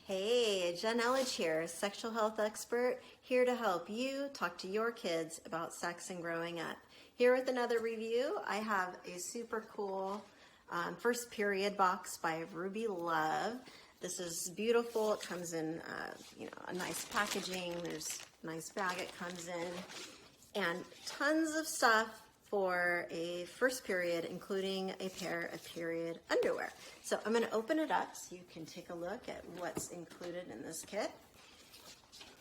Hey, Jen Elledge here, sexual health expert, here to help you talk to your kids about sex and growing up. Here with another review, I have a super cool first period box by Ruby Love. This is beautiful. It comes in a nice packaging. There's a nice bag it comes in, and tons of stuff for a first period, including a pair of period underwear. So I'm going to open it up so you can take a look at what's included in this kit.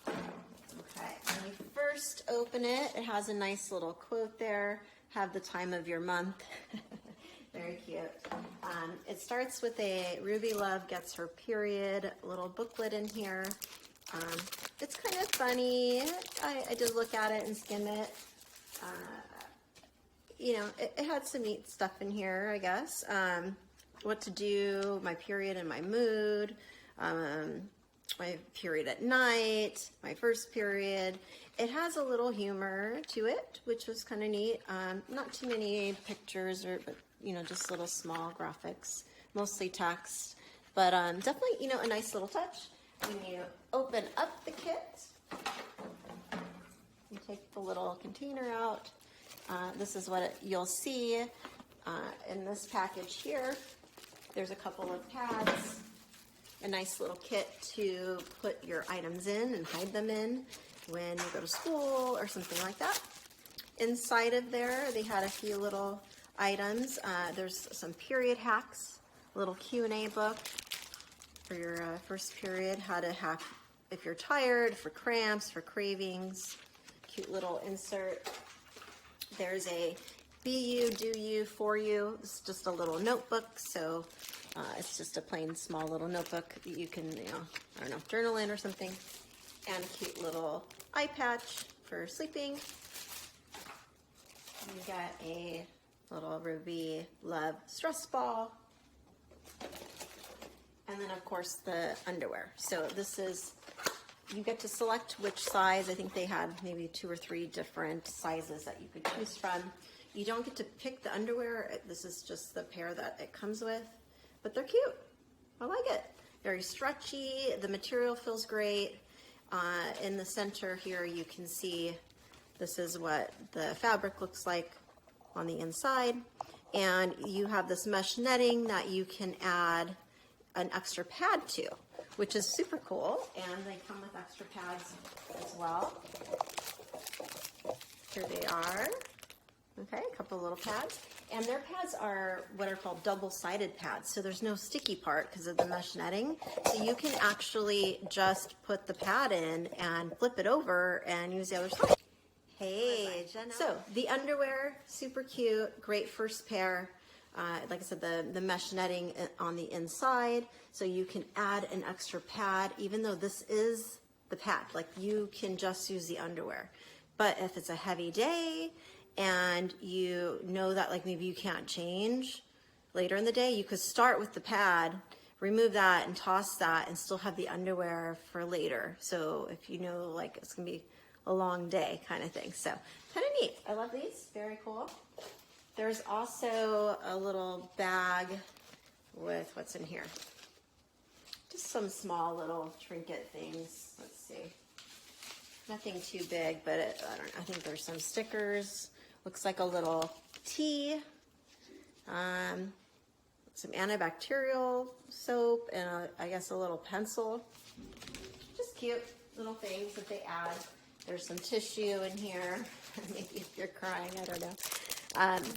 Okay, when you first open it, it has a nice little quote there, have the time of your month. Very cute. It starts with a Ruby Love Gets Her Period little booklet in here. It's kind of funny. I did look at it and skim it. It had some neat stuff in here, I guess. What to do, my period and my mood, my period at night, my first period. It has a little humor to it, which was kind of neat. Not too many pictures, but just little small graphics, mostly text. But definitely, a nice little touch. When you open up the kit, you take the little container out. This is what you'll see in this package here. There's a couple of pads, a nice little kit to put your items in and hide them in when you go to school or something like that. Inside of there, they had a few little items. There's some period hacks, a little Q&A book for your first period, how to hack if you're tired, for cramps, for cravings. Cute little insert. There's a Be You, Do You, For You. It's just a little notebook, so it's just a plain small little notebook that you can, journal in or something. And a cute little eye patch for sleeping. And you got a little Ruby Love stress ball. And then, of course, the underwear. So this is, you get to select which size. I think they had maybe 2 or 3 different sizes that you could choose from. You don't get to pick the underwear. This is just the pair that it comes with, but they're cute. I like it. Very stretchy. The material feels great. In the center here, you can see this is what the fabric looks like on the inside. And you have this mesh netting that you can add an extra pad to, which is super cool, and they come with extra pads as well. Here they are. Okay, a couple little pads. And their pads are what are called double-sided pads, so there's no sticky part because of the mesh netting. So you can actually just put the pad in and flip it over and use the other side. Hey, Jenna. So the underwear, super cute, great first pair. Like I said, the mesh netting on the inside, so you can add an extra pad, even though this is the pad. Like, you can just use the underwear. But if it's a heavy day and you know that like maybe you can't change later in the day, you could start with the pad, remove that and toss that, and still have the underwear for later. So if you know like it's gonna be a long day kind of thing. So kind of neat. I love these, very cool. There's also a little bag with what's in here. Just some small little trinket things. Let's see. Nothing too big, but I think there's some stickers. Looks like a little tea. Some antibacterial soap, and I guess a little pencil. Just cute little things that they add. There's some tissue in here. Maybe if you're crying, I don't know.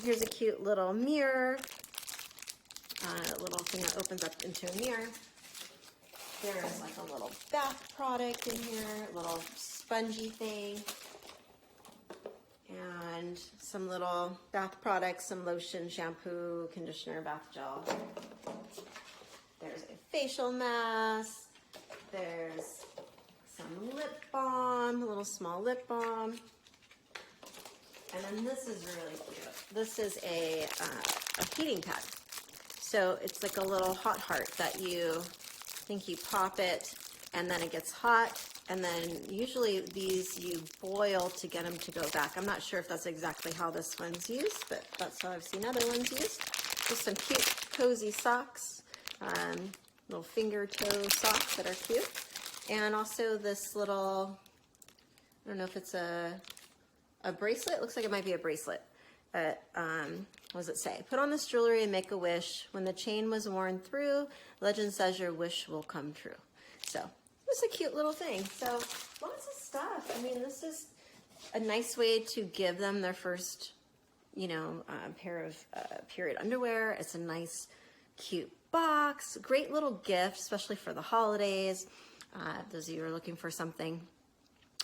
Here's a cute little mirror, a little thing that opens up into a mirror. There's like a little bath product in here, a little spongy thing, and some little bath products, some lotion, shampoo, conditioner, bath gel. There's a facial mask. There's some lip balm, a little small lip balm. And then this is really cute. This is a heating pad. So it's like a little hot heart that you pop it and then it gets hot. And then usually these you boil to get them to go back. I'm not sure if that's exactly how this one's used, but that's how I've seen other ones used. Just some cute, cozy socks. little finger toe socks that are cute. And also this little, I don't know if it's a bracelet. It looks like it might be a bracelet. What does it say? Put on this jewelry and make a wish. When the chain was worn through, legend says your wish will come true. So it's a cute little thing. So lots of stuff. I mean, this is a nice way to give them their first, you know, pair of period underwear. It's a nice, cute box. Great little gift, especially for the holidays. Those of you who are looking for something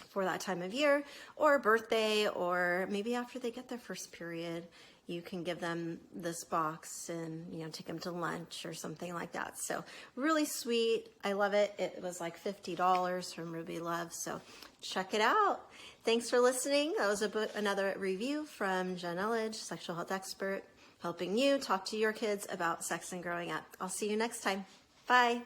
for that time of year, or a birthday, or maybe after they get their first period, you can give them this box and, you know, take them to lunch or something like that. So really sweet. I love it. It was like $50 from Ruby Love. So check it out. Thanks for listening. That was another review from Jen Elledge, sexual health expert, helping you talk to your kids about sex and growing up. I'll see you next time. Bye.